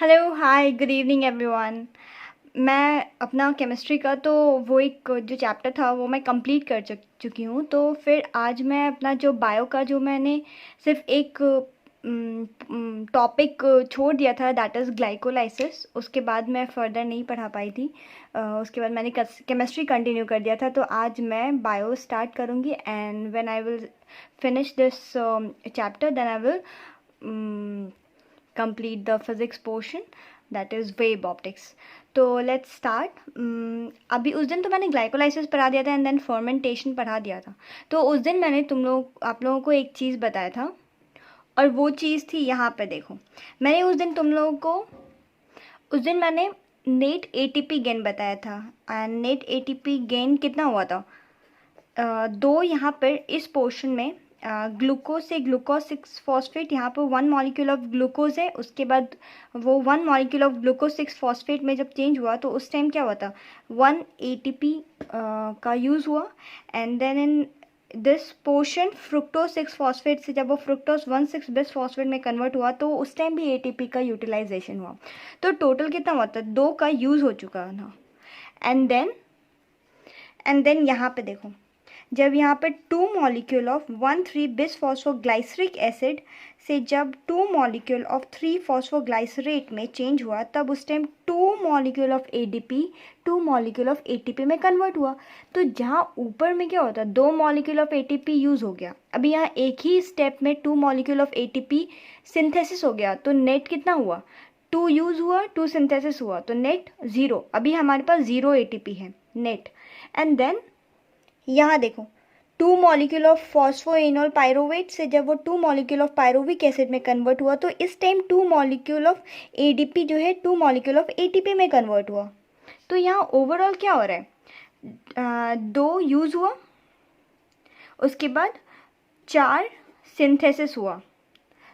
Hello hi good evening everyone. मैं अपना chemistry का तो वो एक जो चैप्टर था वो मैं कंप्लीट कर चुकी हूँ। तो फिर आज मैं अपना जो बायो का जो मैंने सिर्फ एक टॉपिक छोड़ दिया था, दैट इज़ ग्लाइकोलाइसिस। उसके बाद मैं फर्दर नहीं पढ़ा पाई थी। उसके बाद मैंने केमिस्ट्री कंटिन्यू कर दिया था। तो आज मैं बायो स्टार्ट करूँगी and when I will finish this chapter then I will complete the physics portion, that is wave optics. तो let's start. अभी उस दिन तो मैंने ग्लाइकोलाइसिस पढ़ा दिया था एंड देन फर्मेंटेशन पढ़ा दिया था। तो उस दिन मैंने आप लोगों को एक चीज़ बताया था और वो चीज़ थी यहाँ पे देखो। मैंने उस दिन मैंने नेट एटीपी गेन बताया था एंड नेट एटीपी गेन कितना हुआ था। दो यहाँ पर इस पोर्शन में ग्लूकोज से ग्लूकोज 6 फॉस्फेट, यहाँ पर 1 मॉलिक्यूल ऑफ ग्लूकोज है। उसके बाद वो 1 मॉलिक्यूल ऑफ ग्लूकोज 6 फॉस्फेट में जब चेंज हुआ तो उस टाइम क्या हुआ था, 1 एटीपी का यूज़ हुआ। And then in this portion fructose 6 phosphate से जब वो फ्रुक्टोज 1,6 बिस फॉस्फेट में कन्वर्ट हुआ तो उस टाइम भी एटीपी का यूटिलाइजेशन हुआ। तो टोटल कितना हुआ था, 2 का यूज़ हो चुका था। एंड देन यहाँ पे देखो, जब यहाँ पे 2 मॉलिक्यूल ऑफ 1,3 बिस फॉस्फोग्लाइसरिक एसिड से जब 2 मॉलिक्यूल ऑफ 3 फॉस्फोग्लाइसरेट में चेंज हुआ तब उस time 2 molecule of ADP 2 molecule of ATP में कन्वर्ट हुआ। तो जहाँ ऊपर में क्या होता है, 2 मॉलिक्यूल ऑफ एटीपी यूज़ हो गया। अभी यहाँ एक ही स्टेप में 2 मॉलिक्यूल ऑफ एटीपी सिंथेसिस हो गया तो नेट कितना हुआ, 2 यूज़ हुआ 2 सिंथेसिस हुआ तो नेट 0। अभी हमारे पास 0 एटीपी है नेट। एंड देन यहाँ देखो, 2 मॉलिक्यूल ऑफ फॉस्फोइनोल पायरोवेट से जब वो 2 मॉलिक्यूल ऑफ पायरोविक एसिड में कन्वर्ट हुआ तो इस टाइम 2 मॉलिक्यूल ऑफ एडीपी जो है 2 मॉलिक्यूल ऑफ एटीपी में कन्वर्ट हुआ। तो यहाँ ओवरऑल क्या हो रहा है, 2 यूज़ हुआ, उसके बाद 4 सिंथेसिस हुआ,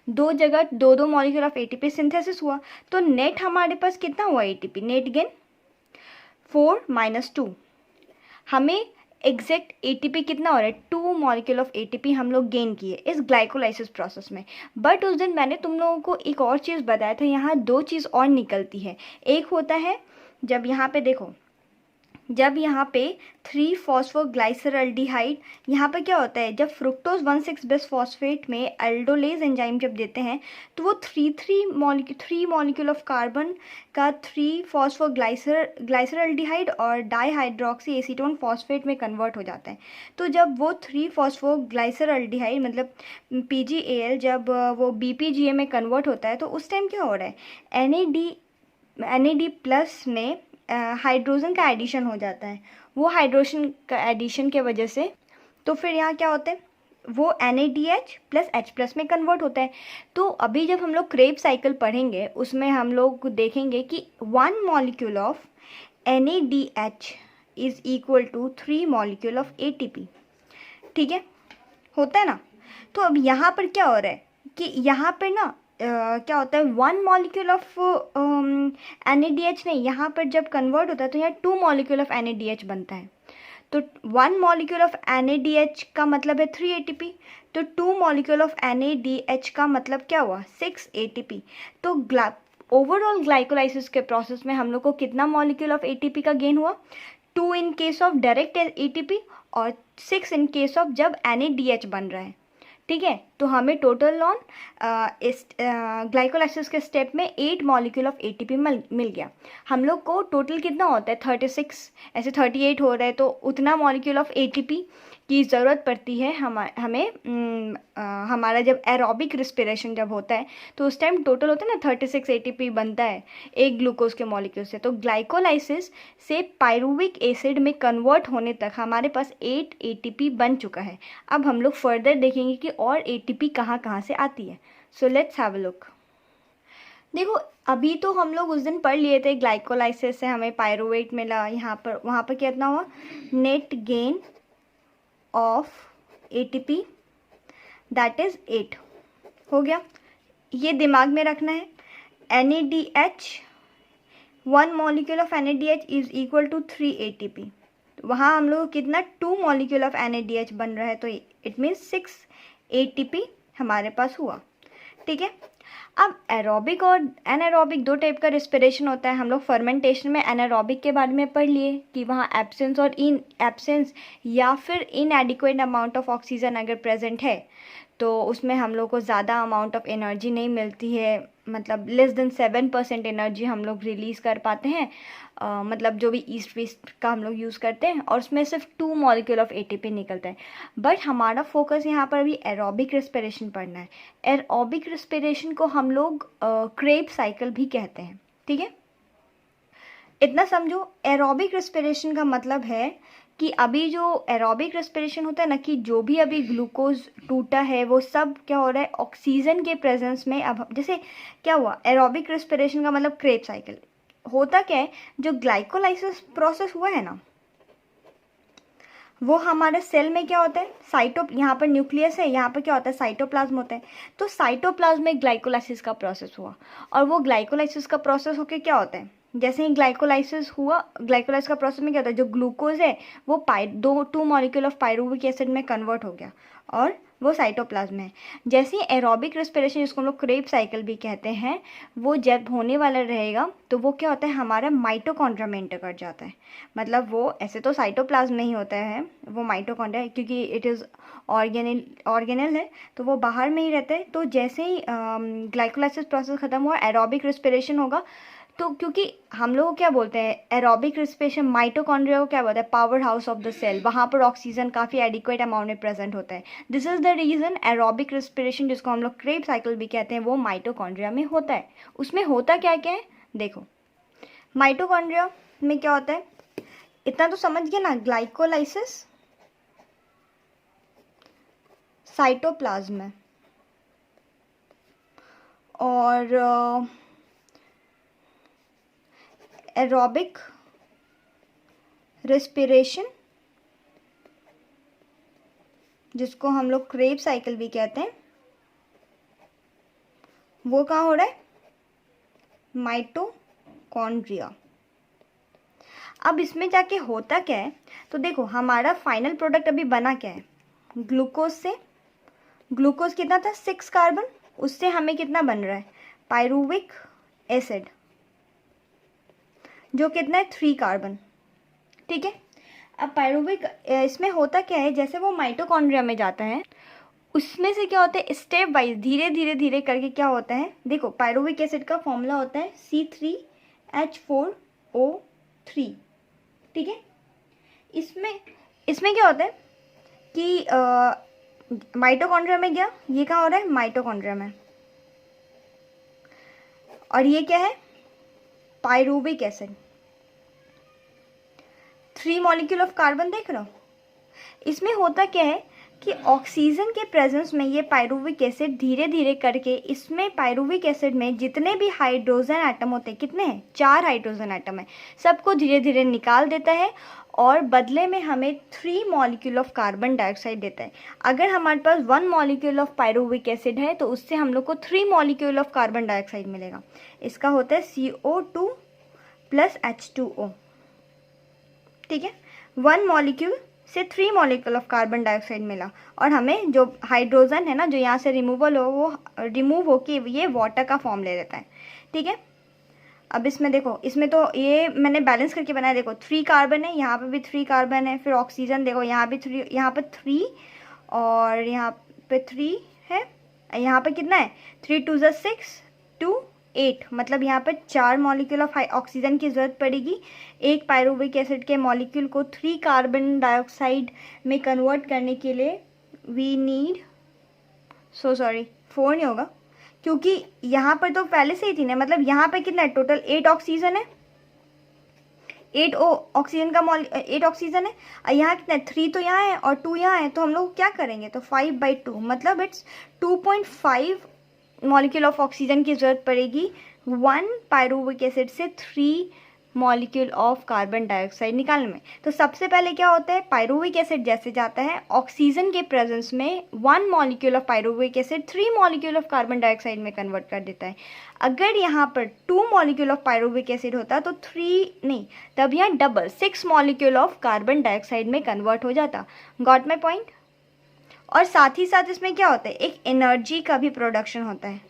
2 जगह 2 मॉलिक्यूल ऑफ एटीपी सिंथेसिस हुआ। तो नेट हमारे पास कितना हुआ एटीपी, नेट गेन 4 - 2। हमें एग्जैक्ट एटीपी कितना हो रहा है, 2 मॉलिक्यूल ऑफ एटीपी हम लोग गेन किए इस ग्लाइकोलाइसिस प्रोसेस में। बट उस दिन मैंने तुम लोगों को एक और चीज़ बताया था, यहाँ 2 चीज़ और निकलती है। एक होता है जब यहाँ पे देखो, जब यहाँ पे 3 फॉस्फोग्लाइसरल्डिहाइड, यहाँ पे क्या होता है, जब फ्रुक्टोज 1,6 बिस फॉस्फेट में एल्डोलेज एंजाइम जब देते हैं तो वो 3 मॉलिक्यूल ऑफ कार्बन का 3 फॉस्फोग्लाइसरल्डिहाइड और डाईहाइड्रोक्सी एसीटोन फॉस्फेट में कन्वर्ट हो जाता है। तो जब वो 3 फॉस्फोग्लाइसरल्डिहाइड मतलब PgAl जब वो BPGA में कन्वर्ट होता है तो उस टाइम क्या हो रहा है, NAD प्लस में हाइड्रोजन का एडिशन हो जाता है। वो हाइड्रोजन का एडिशन के वजह से तो फिर यहाँ क्या होता है, वो NADH प्लस H प्लस में कन्वर्ट होता है। तो अभी जब हम लोग क्रेब साइकिल पढ़ेंगे उसमें हम लोग देखेंगे कि 1 molecule of NADH is equal to 3 molecule of ATP। ठीक है, होता है ना। तो अब यहाँ पर क्या हो रहा है कि यहाँ पर ना क्या होता है, 1 मॉलिक्यूल ऑफ NADH नहीं, यहाँ पर जब कन्वर्ट होता है तो यहाँ 2 मॉलिक्यूल ऑफ NADH बनता है। तो 1 मॉलिक्यूल ऑफ NADH का मतलब है 3 ATP, तो 2 मॉलिक्यूल ऑफ NADH का मतलब क्या हुआ, 6 ATP। तो ओवरऑल ग्लाइकोलाइसिस के प्रोसेस में हम लोग को कितना मॉलिक्यूल ऑफ ATP का गेन हुआ, 2 in case of direct ATP और 6 इन केस ऑफ जब NADH बन रहा है। ठीक है, तो हमें टोटल ऑन इस ग्लाइकोलाइसिस के स्टेप में 8 मॉलिक्यूल ऑफ ATP मिल गया। हम लोग को टोटल कितना होता है, 36, ऐसे 38 हो रहा है तो उतना मॉलिक्यूल ऑफ ATP की ज़रूरत पड़ती है हमें हमारा जब एरोबिक रिस्पिरेशन जब होता है तो उस टाइम टोटल होता है ना 36 ATP बनता है एक ग्लूकोज के मॉलिक्यूल से। तो ग्लाइकोलाइसिस से पायरुविक एसिड में कन्वर्ट होने तक हमारे पास 8 ATP बन चुका है। अब हम लोग फर्दर देखेंगे कि और ATP कहाँ कहाँ से आती है। So let's have a look. देखो अभी तो हम लोग उस दिन पढ़ लिए थे ग्लाइकोलाइसिस से हमें पायरुवेट मिला, यहाँ पर वहाँ पर कितना हुआ, net gain of ATP that is 8 हो गया। ये दिमाग में रखना है, NADH 1 molecule of NADH is equal to 3 ATP। वहाँ हम लोग कितना 2 मॉलिक्यूल ऑफ NADH बन रहा है तो इट मीन्स 6 ATP हमारे पास हुआ। ठीक है, अब एरोबिक और एनारोबिक दो टाइप का रिस्पिरेशन होता है। हम लोग फर्मेंटेशन में एनारोबिक के बारे में पढ़ लिए कि वहाँ एब्सेंस और इन एब्सेंस या फिर इनएडिक्वेट अमाउंट ऑफ ऑक्सीजन अगर प्रेजेंट है तो उसमें हम लोग को ज़्यादा अमाउंट ऑफ एनर्जी नहीं मिलती है, मतलब लेस देन 7% एनर्जी हम लोग रिलीज़ कर पाते हैं, मतलब जो भी ईस्ट वेस्ट का हम लोग यूज़ करते हैं, और उसमें सिर्फ 2 मॉलिक्यूल ऑफ एटीपी निकलता है। बट हमारा फोकस यहाँ पर अभी एरोबिक रेस्पिरेशन पढ़ना है। एरोबिक रेस्पिरेशन को हम लोग क्रेब साइकिल भी कहते हैं, ठीक है। इतना समझो, एरोबिक रेस्पिरेशन का मतलब है कि अभी जो एरोबिक रेस्पिरेशन होता है ना, कि जो भी अभी ग्लूकोज टूटा है वो सब क्या हो रहा है, ऑक्सीजन के प्रेजेंस में। अब जैसे क्या हुआ, एरोबिक रेस्पिरेशन का मतलब क्रेब साइकिल होता क्या है, जो ग्लाइकोलाइसिस प्रोसेस हुआ है ना, वो हमारे सेल में क्या होता है, यहाँ पर न्यूक्लियस है, यहाँ पर क्या होता है, साइटोप्लाज्म होता है। तो साइटोप्लाज्म में ग्लाइकोलाइसिस का प्रोसेस हुआ, और वो ग्लाइकोलाइसिस का प्रोसेस होकर क्या होता है, जैसे ही ग्लाइकोलाइसिस हुआ, ग्लाइकोलाइसिस का प्रोसेस में क्या होता है, जो ग्लूकोज है वो 2 मॉलिक्यूल ऑफ पायरुविक एसिड में कन्वर्ट हो गया, और वो साइटोप्लाज्म है। जैसे ही एरोबिक रेस्पिरेशन, जिसको हम लोग क्रेब साइकिल भी कहते हैं, वो जब होने वाला रहेगा तो वो क्या होता है, हमारा माइटोकॉन्ड्रिया में इंटर कर जाता है। मतलब वो ऐसे तो साइटोप्लाज्म में ही होता है, वो माइटोकॉन्ड्रिया, क्योंकि इट इज़ ऑर्गेनल है, तो वो बाहर में ही रहता है। तो जैसे ही ग्लाइकोलाइसिस प्रोसेस खत्म हुआ, एरोबिक रेस्पिरेशन होगा, तो क्योंकि हम लोग क्या बोलते हैं, एरोबिक रेस्पिरेशन माइटोकॉन्ड्रिया को क्या बोलते हैं, power house of the cell, वहाँ पर ऑक्सीजन काफ़ी एडिक्वेट अमाउंट में प्रेजेंट होता है। This is the reason aerobic respiration, जिसको हम लोग क्रेब साइकिल भी कहते हैं, वो माइटोकॉन्ड्रिया में होता है। उसमें होता क्या क्या है, देखो माइटोकॉन्ड्रिया में क्या होता है, इतना तो समझ गया ना, ग्लाइकोलाइसिस साइटोप्लाज्म में, और एरोबिक रेस्पिरेशन, जिसको हम लोग क्रेब साइकिल भी कहते हैं, वो कहाँ हो रहा है, माइटोकॉन्ड्रिया। अब इसमें जाके होता क्या है, तो देखो हमारा फाइनल प्रोडक्ट अभी बना क्या है, ग्लूकोज से। ग्लूकोज कितना था, 6 कार्बन, उससे हमें कितना बन रहा है, पायरुविक एसिड, जो कितना है, 3 कार्बन, ठीक है। अब पायरुविक, इसमें होता क्या है, जैसे वो माइटोकॉन्ड्रिया में जाता है, उसमें से क्या होता है, स्टेप वाइज धीरे धीरे धीरे करके क्या होता है, देखो पायरुविक एसिड का फॉर्मूला होता है C3H4O3, ठीक है। इसमें क्या होता है कि माइटोकॉन्ड्रिया में गया, ये कहाँ हो रहा है, माइटोकॉन्ड्रिया में, और ये क्या है, pyruvic acid, 3 molecule of carbon, देख रहे हो। इसमें होता क्या है कि ऑक्सीजन के प्रेजेंस में ये पायरुविक एसिड धीरे धीरे करके, इसमें पायरुविक एसिड में जितने भी हाइड्रोजन एटम होते हैं, कितने हैं, 4 हाइड्रोजन एटम है, सबको धीरे धीरे निकाल देता है, और बदले में हमें 3 मॉलिक्यूल ऑफ कार्बन डाइऑक्साइड देता है। अगर हमारे पास 1 मॉलिक्यूल ऑफ पायरुविक एसिड है तो उससे हम लोग को 3 मॉलिक्यूल ऑफ कार्बन डाइऑक्साइड मिलेगा। इसका होता है CO2 + H2O, ठीक है। 1 मॉलिक्यूल से 3 मॉलिक्यूल ऑफ कार्बन डाइऑक्साइड मिला, और हमें जो हाइड्रोजन है ना, जो यहाँ से रिमूवल हो, वो रिमूव होके ये वाटर का फॉर्म ले लेता है, ठीक है। अब इसमें देखो, इसमें तो ये मैंने बैलेंस करके बनाया, देखो 3 कार्बन है, यहाँ पे भी 3 कार्बन है, फिर ऑक्सीजन देखो यहाँ भी 3, यहाँ पे 3 और यहाँ पे 3 है, यहाँ पे कितना है, 3 × 2 = 6, 2 8, मतलब यहाँ पे 4 मॉलिक्यूल ऑफ ऑक्सीजन की ज़रूरत पड़ेगी। एक पायरुविक एसिड के मॉलिक्यूल को 3 कार्बन डाइऑक्साइड में कन्वर्ट करने के लिए वी नीड, 4 नहीं होगा, क्योंकि यहाँ पर तो पहले से ही 3 है, मतलब यहाँ पे कितना है, टोटल 8 ऑक्सीजन है, 8 ऑक्सीजन का 8 ऑक्सीजन है, और यहाँ कितना है, 3 तो यहाँ है और 2 यहाँ है, तो हम लोग क्या करेंगे, तो 5/2, मतलब इट्स 2.5 मॉलिक्यूल ऑफ ऑक्सीजन की ज़रूरत पड़ेगी 1 पायरुविक एसिड से 3 मॉलिक्यूल ऑफ कार्बन डाइऑक्साइड निकालने में। तो सबसे पहले क्या होता है, पायरुविक एसिड जैसे जाता है ऑक्सीजन के प्रेजेंस में 1 molecule of pyruvic acid 3 molecule of carbon dioxide में कन्वर्ट कर देता है। अगर यहाँ पर 2 मॉलिक्यूल ऑफ पायरुविक एसिड होता तो 3 नहीं, तब यहाँ double 6 molecule of carbon dioxide में कन्वर्ट हो जाता। Got my point. और साथ ही साथ इसमें क्या होता है, एक एनर्जी का भी प्रोडक्शन होता है।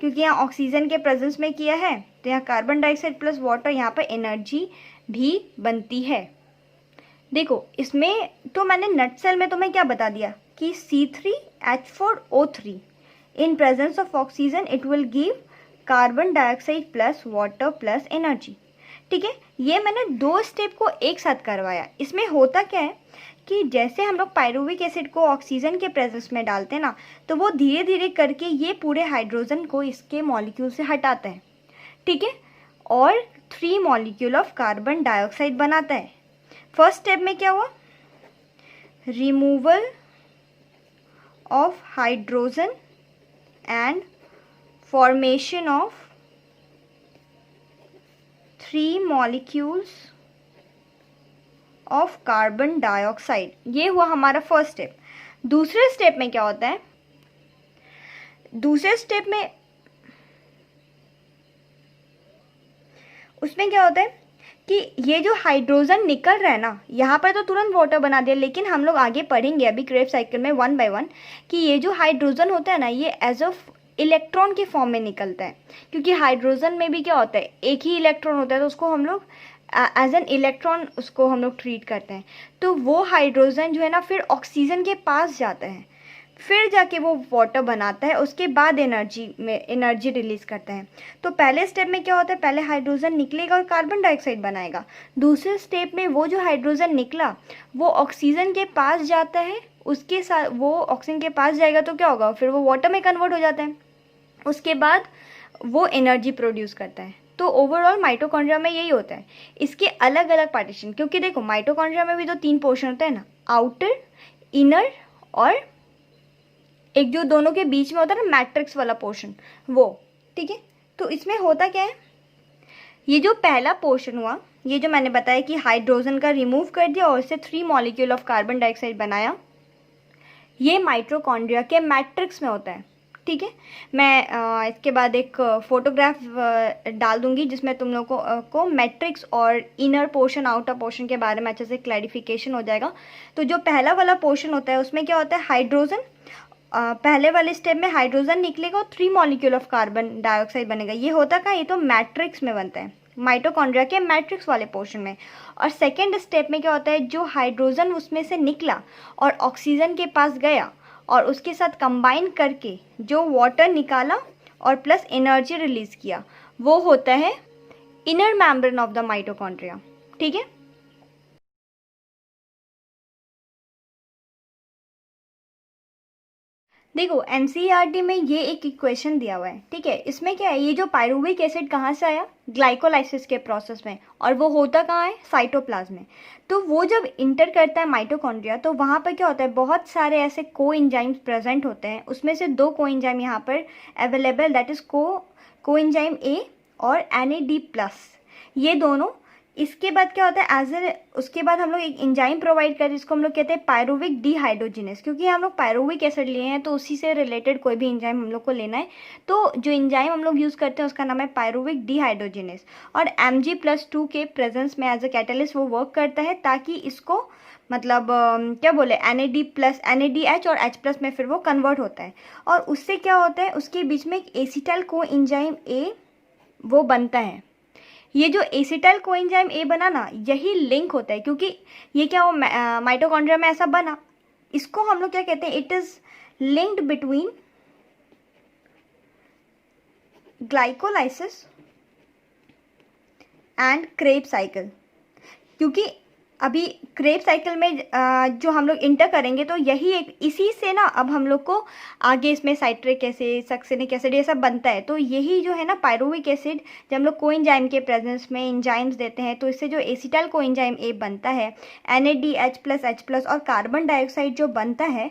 क्योंकि यहाँ ऑक्सीजन के प्रेजेंस में किया है तो यहाँ कार्बन डाइऑक्साइड प्लस वाटर, यहाँ पर एनर्जी भी बनती है। देखो इसमें तो मैंने नटसेल में तुम्हें क्या बता दिया कि C3H4O3 in presence of oxygen it will give carbon dioxide plus water plus energy. ठीक है, ये मैंने 2 स्टेप को एक साथ करवाया। इसमें होता क्या है कि जैसे हम लोग पायरुविक एसिड को ऑक्सीजन के प्रेजेंस में डालते हैं ना, तो वो धीरे धीरे करके ये पूरे हाइड्रोजन को इसके मॉलिक्यूल से हटाता है। ठीक है, और 3 मॉलिक्यूल ऑफ कार्बन डाइऑक्साइड बनाता है। फर्स्ट स्टेप में क्या हुआ, removal of hydrogen and formation of 3 molecules of carbon dioxide, ये हुआ हमारा फर्स्ट स्टेप। दूसरे स्टेप में क्या होता है, दूसरे स्टेप में उसमें क्या होता है कि ये जो हाइड्रोजन निकल रहा है ना, यहाँ पर तो तुरंत वाटर बना दिया, लेकिन हम लोग आगे पढ़ेंगे अभी क्रेब्स साइकिल में 1 बाय 1 कि ये जो हाइड्रोजन होता है ना, ये एज ऑफ इलेक्ट्रॉन के फॉर्म में निकलता है। क्योंकि हाइड्रोजन में भी क्या होता है, एक ही इलेक्ट्रॉन होता है, तो उसको हम लोग एज एन इलेक्ट्रॉन उसको हम लोग ट्रीट करते हैं। तो वो हाइड्रोजन जो है ना फिर ऑक्सीजन के पास जाता है, फिर जाके वो वाटर बनाता है, उसके बाद एनर्जी रिलीज करता है। तो पहले स्टेप में क्या होता है, पहले हाइड्रोजन निकलेगा और कार्बन डाइऑक्साइड बनाएगा। दूसरे स्टेप में वो जो हाइड्रोजन निकला वो ऑक्सीजन के पास जाता है, उसके साथ वो ऑक्सीजन के पास जाएगा तो क्या होगा, फिर वो वाटर में कन्वर्ट हो जाता है, उसके बाद वो एनर्जी प्रोड्यूस करता है। तो ओवरऑल माइटोकॉन्ड्रिया में यही होता है। इसके अलग अलग पार्टीशन, क्योंकि देखो माइटोकॉन्ड्रिया में भी तो 3 पोर्शन होते हैं ना, आउटर, इनर और एक जो दोनों के बीच में होता है ना मैट्रिक्स वाला पोर्शन, वो। ठीक है, तो इसमें होता क्या है, ये जो पहला पोर्शन हुआ, ये जो मैंने बताया कि हाइड्रोजन का रिमूव कर दिया और इससे 3 मॉलिक्यूल ऑफ कार्बन डाइऑक्साइड बनाया, ये माइटोकॉन्ड्रिया के मैट्रिक्स में होता है। ठीक है, मैं इसके बाद एक फोटोग्राफ डाल दूंगी जिसमें तुम लोगों को मैट्रिक्स और इनर पोर्शन आउटर पोर्शन के बारे में अच्छे से क्लैरिफिकेशन हो जाएगा। तो जो पहला वाला पोर्शन होता है उसमें क्या होता है, हाइड्रोजन पहले वाले स्टेप में हाइड्रोजन निकलेगा और 3 मॉलिक्यूल ऑफ कार्बन डाइऑक्साइड बनेगा। ये होता कहाँ, ये तो मैट्रिक्स में बनता है, माइटोकॉन्ड्रिया के मैट्रिक्स वाले पोर्शन में। और सेकेंड स्टेप में क्या होता है, जो हाइड्रोजन उसमें से निकला और ऑक्सीजन के पास गया और उसके साथ कंबाइन करके जो वाटर निकाला और प्लस एनर्जी रिलीज किया, वो होता है inner membrane of the mitochondria. ठीक है, देखो एनसीईआरटी में ये एक इक्वेशन दिया हुआ है। ठीक है, इसमें क्या है, ये जो पायरुविक एसिड कहाँ से आया, ग्लाइकोलाइसिस के प्रोसेस में, और वो होता कहाँ है, साइटोप्लाज्म में। तो वो जब इंटर करता है माइटोकॉन्ड्रिया, तो वहाँ पर क्या होता है, बहुत सारे ऐसे कोएंजाइम्स प्रेजेंट होते हैं। उसमें से 2 कोएंजाइम यहाँ पर available, that is coenzyme A और NAD+। ये दोनों, इसके बाद क्या होता है, उसके बाद हम लोग एक एंजाइम प्रोवाइड करते हैं, जिसको हम लोग कहते हैं पायरुविक डिहाइड्रोजिनेस। क्योंकि हम लोग पायरुविक एसिड लिए हैं तो उसी से रिलेटेड कोई भी एंजाइम हम लोग को लेना है। तो जो एंजाइम हम लोग यूज़ करते हैं उसका नाम है पायरुविक डिहाइड्रोजिनेस। और Mg+2 के प्रेजेंस में एज अ कैटलिस्ट वो वर्क करता है, ताकि इसको मतलब क्या बोले, NADH और H+ में फिर वो कन्वर्ट होता है। और उससे क्या होता है, उसके बीच में एक एसिटाइल कोएंजाइम A वो बनता है। ये जो एसिटाइल कोएंजाइम ए बना ना, यही लिंक होता है, क्योंकि ये क्या हो माइटोकॉन्ड्रिया में ऐसा बना, इसको हम लोग क्या कहते हैं, it is linked between glycolysis and Krebs cycle. क्योंकि अभी क्रेब साइकिल में जो हम लोग इंटर करेंगे तो यही एक, इसी से ना अब हम लोग को आगे इसमें साइट्रिक एसिड, सक्सिनिक एसिड, ये सब बनता है। तो यही जो है ना पायरुविक एसिड, जब हम लोग कोएंजाइम के प्रेजेंस में एंजाइम्स देते हैं तो इससे जो एसिटाइल कोएंजाइम ए बनता है, NADH+H+ और कार्बन डाइऑक्साइड जो बनता है,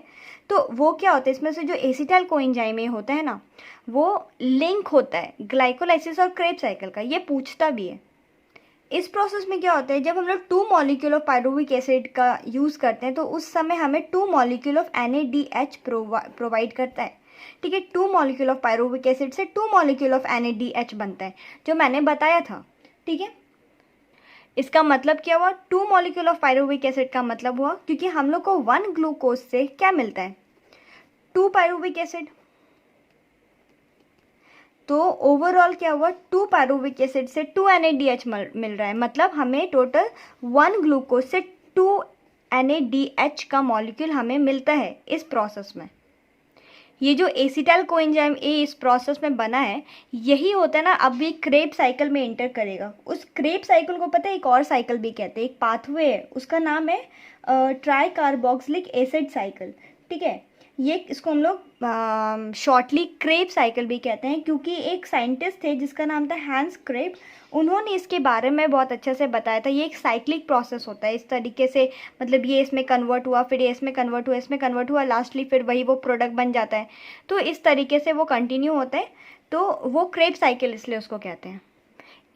तो वो क्या होता है, इसमें से जो एसिटाइल कोएंजाइम ए होता है ना, वो लिंक होता है ग्लाइकोलाइसिस और क्रेब साइकिल का। ये पूछता भी है। इस प्रोसेस में क्या होता है, जब हम लोग 2 मॉलिक्यूल ऑफ पायरुविक एसिड का यूज़ करते हैं तो उस समय हमें 2 मॉलिक्यूल ऑफ NADH प्रोवाइड करता है। ठीक है, 2 मॉलिक्यूल ऑफ पायरुविक एसिड से 2 मॉलिक्यूल ऑफ NADH बनता है, जो मैंने बताया था। ठीक है, इसका मतलब क्या हुआ, 2 मॉलिक्यूल ऑफ पायरुविक एसिड का मतलब हुआ, क्योंकि हम लोग को 1 ग्लूकोज से क्या मिलता है, 2 पायरुविक एसिड। तो ओवरऑल क्या हुआ, 2 पायरुविक एसिड से 2 NADH मिल रहा है, मतलब हमें टोटल 1 ग्लूकोज से 2 NADH का मॉलिक्यूल हमें मिलता है इस प्रोसेस में। ये जो एसिटाइल कोएंजाइम ए इस प्रोसेस में बना है, यही होता है ना, अब ये क्रेब साइकिल में एंटर करेगा। उस क्रेब साइकिल को पता है एक और साइकिल भी कहते हैं, एक पाथवे है, उसका नाम है ट्राई कार्बोक्सिलिक एसिड साइकिल। ठीक है, ये इसको हम लोग शॉर्टली क्रेब साइकिल भी कहते हैं, क्योंकि एक साइंटिस्ट थे जिसका नाम था हैंस क्रेब, उन्होंने इसके बारे में बहुत अच्छे से बताया था। ये एक साइक्लिक प्रोसेस होता है इस तरीके से, मतलब ये इसमें कन्वर्ट हुआ, फिर ये इसमें कन्वर्ट हुआ, इसमें कन्वर्ट हुआ, लास्टली फिर वही वो प्रोडक्ट बन जाता है। तो इस तरीके से वो कंटिन्यू होता है, तो वो क्रेब साइकिल इसलिए उसको कहते हैं।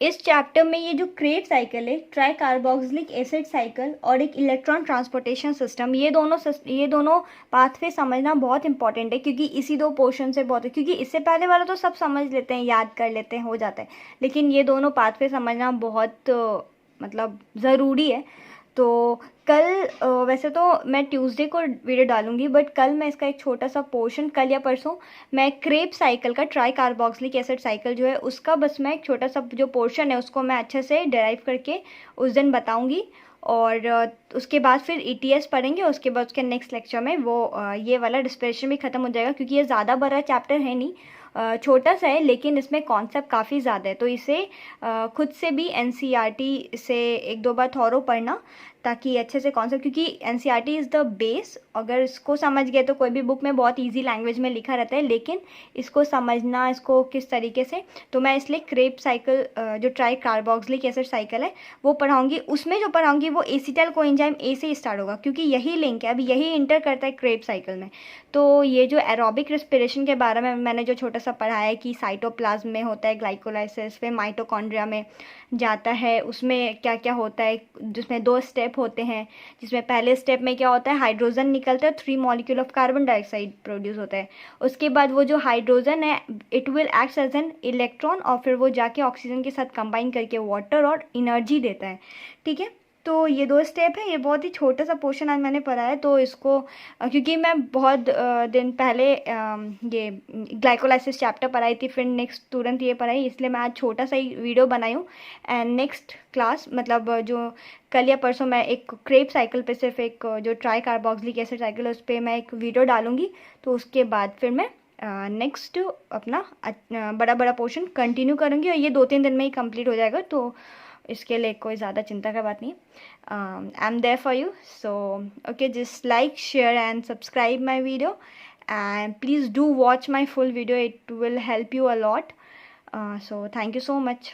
इस चैप्टर में ये जो क्रेब साइकिल है, ट्राई कार्बोक्सिलिक एसिड साइकिल और एक इलेक्ट्रॉन ट्रांसपोर्टेशन सिस्टम, ये दोनों पाथवे समझना बहुत इंपॉर्टेंट है, क्योंकि इसी 2 पोर्शन से बहुत है, क्योंकि इससे पहले वाला तो सब समझ लेते हैं, याद कर लेते हैं, हो जाता है, लेकिन ये दोनों पाथवे समझना बहुत मतलब ज़रूरी है। तो कल वैसे तो मैं ट्यूसडे को वीडियो डालूंगी, बट कल मैं इसका एक छोटा सा पोर्शन, कल या परसों मैं क्रेब साइकिल का, ट्राई कार्बोक्सिलिक एसिड साइकिल जो है उसका, बस मैं एक छोटा सा जो पोर्शन है उसको मैं अच्छे से डिराइव करके उस दिन बताऊंगी। और उसके बाद फिर ETS पढ़ेंगे, उसके बाद उसके नेक्स्ट लेक्चर में वो ये वाला रिस्पिरेशन भी ख़त्म हो जाएगा, क्योंकि ये ज़्यादा बड़ा चैप्टर है नहीं, छोटा सा है, लेकिन इसमें कॉन्सेप्ट काफ़ी ज़्यादा है, तो इसे खुद से भी NCERT से 1-2 बार थॉरो पढ़ना, ताकि अच्छे से कॉन्सेप्ट, क्योंकि NCERT इज़ द बेस, अगर इसको समझ गए तो कोई भी बुक में बहुत इजी लैंग्वेज में लिखा रहता है, लेकिन इसको समझना, इसको किस तरीके से, तो मैं इसलिए क्रेब साइकिल जो ट्राई कार्बोक्सिलिक एसिड साइकिल है वो पढ़ाऊंगी। उसमें जो पढ़ाऊंगी वो एसिटाइल कोएंजाइम ए से स्टार्ट होगा, क्योंकि यही लिंक है, अभी यही इंटर करता है क्रेब साइकिल में। तो ये जो एरोबिक रेस्पिरेशन के बारे में मैंने जो छोटा सा पढ़ा है कि साइटोप्लाज्म में होता है ग्लाइकोलाइसिस, फिर माइटोकॉन्ड्रिया में जाता है, उसमें क्या क्या होता है, जिसमें 2 स्टेप होते हैं, जिसमें पहले स्टेप में क्या होता है, हाइड्रोजन निकलता है, 3 molecule of carbon dioxide produce होता है। उसके बाद वो जो हाइड्रोजन है, it will act as an electron, और फिर वो जाके ऑक्सीजन के साथ कंबाइन करके वाटर और एनर्जी देता है। ठीक है, तो ये 2 स्टेप है, ये बहुत ही छोटा सा पोर्शन आज मैंने पढ़ा है, तो इसको क्योंकि मैं बहुत दिन पहले ये ग्लाइकोलाइसिस चैप्टर पढ़ाई थी, फिर नेक्स्ट तुरंत ये पढ़ाई, इसलिए मैं आज छोटा सा ही वीडियो बनाई हूँ। एंड नेक्स्ट क्लास, मतलब जो कल या परसों, मैं एक क्रेब साइकिल पे सिर्फ एक जो ट्राई कार्बोक्सिलिक एसिड साइकिल है उस पर मैं एक वीडियो डालूंगी, तो उसके बाद फिर मैं नेक्स्ट अपना बड़ा बड़ा पोर्शन कंटिन्यू करूँगी, और ये 2-3 दिन में ही कंप्लीट हो जाएगा, तो इसके लिए कोई ज़्यादा चिंता का बात नहीं है। I am there for you, so okay, just like, share and subscribe my video, and please do watch my full video, it will help you a lot, so thank you so much.